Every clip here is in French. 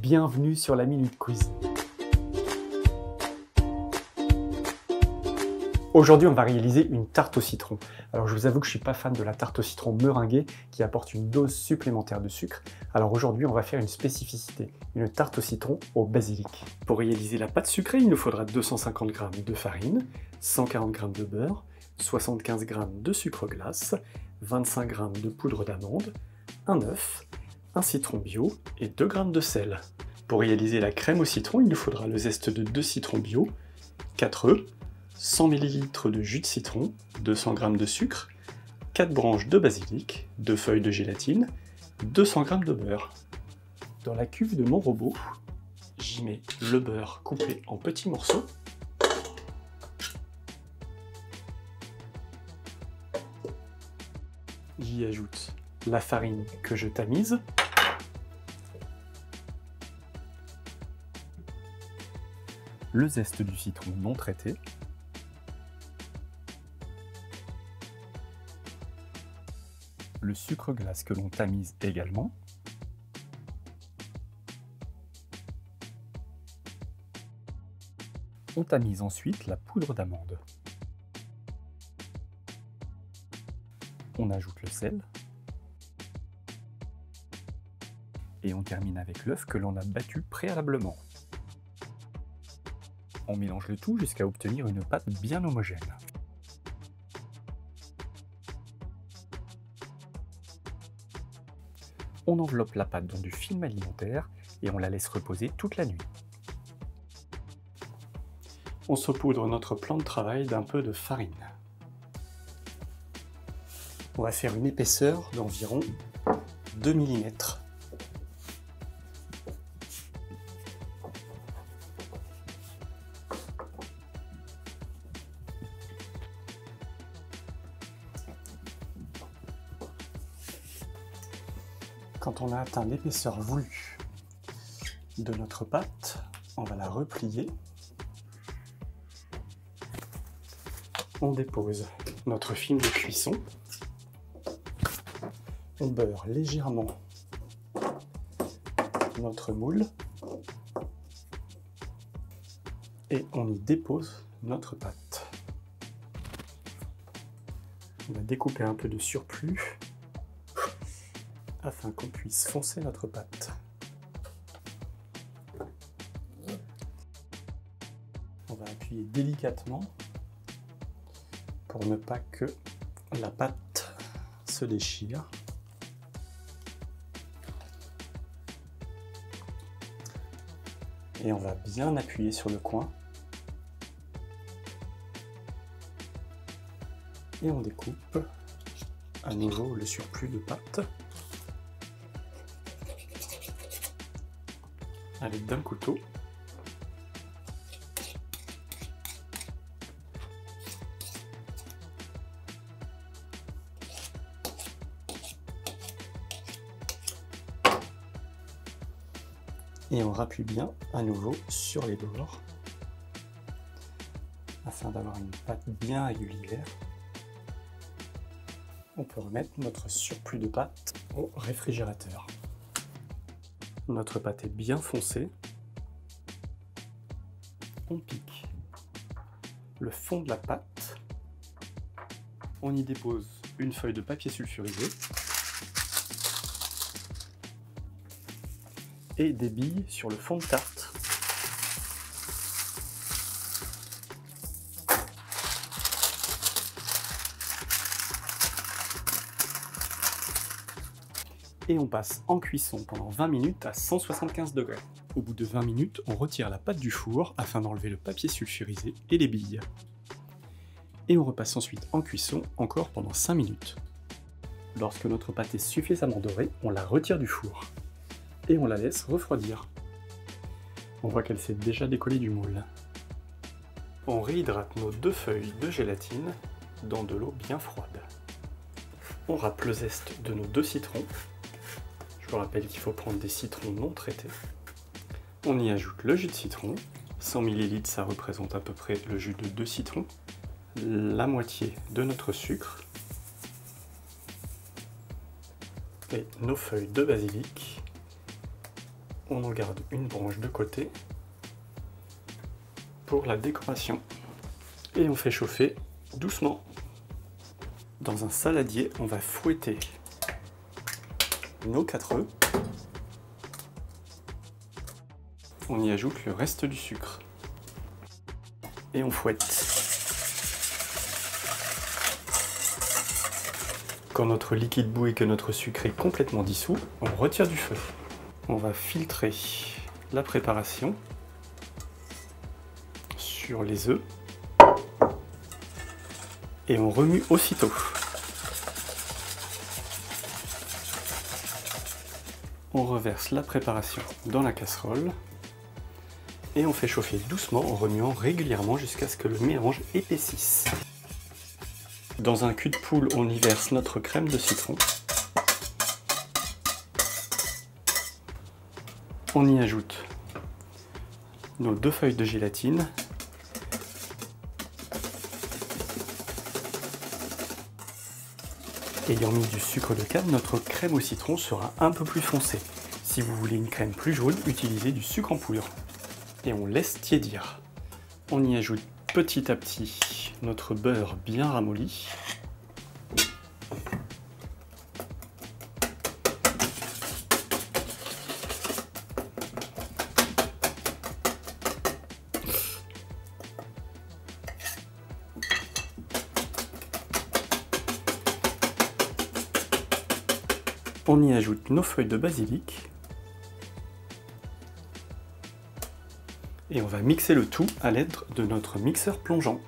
Bienvenue sur la Minute Quiz. Aujourd'hui, on va réaliser une tarte au citron. Alors, je vous avoue que je ne suis pas fan de la tarte au citron meringuée qui apporte une dose supplémentaire de sucre. Alors aujourd'hui, on va faire une spécificité, une tarte au citron au basilic. Pour réaliser la pâte sucrée, il nous faudra 250 g de farine, 140 g de beurre, 75 g de sucre glace, 25 g de poudre d'amande, un œuf, un citron bio et 2 g de sel. Pour réaliser la crème au citron, il nous faudra le zeste de 2 citrons bio, 4 œufs, 100 ml de jus de citron, 200 g de sucre, 4 branches de basilic, 2 feuilles de gélatine, 200 g de beurre. Dans la cuve de mon robot, j'y mets le beurre coupé en petits morceaux. J'y ajoute la farine que je tamise. Le zeste du citron non traité. Le sucre glace que l'on tamise également. On tamise ensuite la poudre d'amande. On ajoute le sel. Et on termine avec l'œuf que l'on a battu préalablement. On mélange le tout jusqu'à obtenir une pâte bien homogène. On enveloppe la pâte dans du film alimentaire et on la laisse reposer toute la nuit. On saupoudre notre plan de travail d'un peu de farine. On va faire une épaisseur d'environ 2 mm. Quand on a atteint l'épaisseur voulue de notre pâte, on va la replier. On dépose notre film de cuisson. On beurre légèrement notre moule. Et on y dépose notre pâte. On va découper un peu de surplus afin qu'on puisse foncer notre pâte. On va appuyer délicatement pour ne pas que la pâte se déchire. Et on va bien appuyer sur le coin. Et on découpe à nouveau le surplus de pâte à l'aide d'un couteau. Et on rappuie bien à nouveau sur les bords afin d'avoir une pâte bien régulière. On peut remettre notre surplus de pâte au réfrigérateur. Notre pâte est bien foncée. On pique le fond de la pâte. On y dépose une feuille de papier sulfurisé et des billes sur le fond de tarte. Et on passe en cuisson pendant 20 minutes à 175 degrés. Au bout de 20 minutes, on retire la pâte du four afin d'enlever le papier sulfurisé et les billes. Et on repasse ensuite en cuisson encore pendant 5 minutes. Lorsque notre pâte est suffisamment dorée, on la retire du four et on la laisse refroidir. On voit qu'elle s'est déjà décollée du moule. On réhydrate nos 2 feuilles de gélatine dans de l'eau bien froide. On râpe le zeste de nos 2 citrons. Je vous rappelle qu'il faut prendre des citrons non traités. On y ajoute le jus de citron. 100 ml, ça représente à peu près le jus de 2 citrons. La moitié de notre sucre. Et nos feuilles de basilic. on en garde une branche de côté pour la décoration. Et on fait chauffer doucement. Dans un saladier, on va fouetter nos 4 œufs. On y ajoute le reste du sucre. Et on fouette. Quand notre liquide bout et que notre sucre est complètement dissous, on retire du feu. On va filtrer la préparation sur les œufs et on remue aussitôt. On reverse la préparation dans la casserole et on fait chauffer doucement en remuant régulièrement jusqu'à ce que le mélange épaississe. Dans un cul de poule, on y verse notre crème de citron. On y ajoute nos 2 feuilles de gélatine. Ayant mis du sucre de canne, notre crème au citron sera un peu plus foncée. Si vous voulez une crème plus jaune, utilisez du sucre en poudre. Et on laisse tiédir. On y ajoute petit à petit notre beurre bien ramolli. On y ajoute nos feuilles de basilic. Et on va mixer le tout à l'aide de notre mixeur plongeant.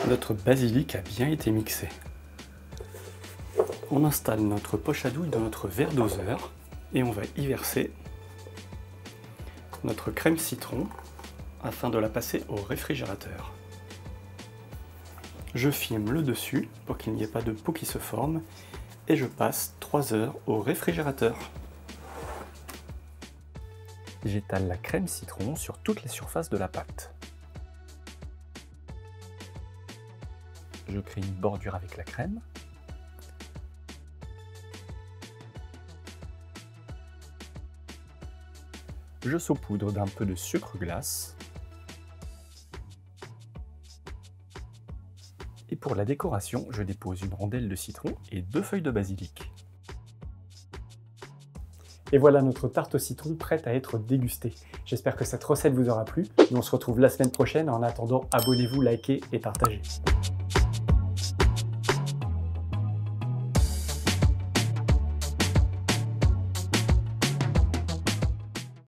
Notre basilic a bien été mixé. On installe notre poche à douille dans notre verre doseur et on va y verser notre crème citron afin de la passer au réfrigérateur. Je filme le dessus pour qu'il n'y ait pas de peau qui se forme et je passe 3 heures au réfrigérateur. J'étale la crème citron sur toutes les surfaces de la pâte. Je crée une bordure avec la crème. Je saupoudre d'un peu de sucre glace. Et pour la décoration, je dépose une rondelle de citron et 2 feuilles de basilic. Et voilà notre tarte au citron prête à être dégustée. J'espère que cette recette vous aura plu. Nous on se retrouve la semaine prochaine. En attendant, abonnez-vous, likez et partagez.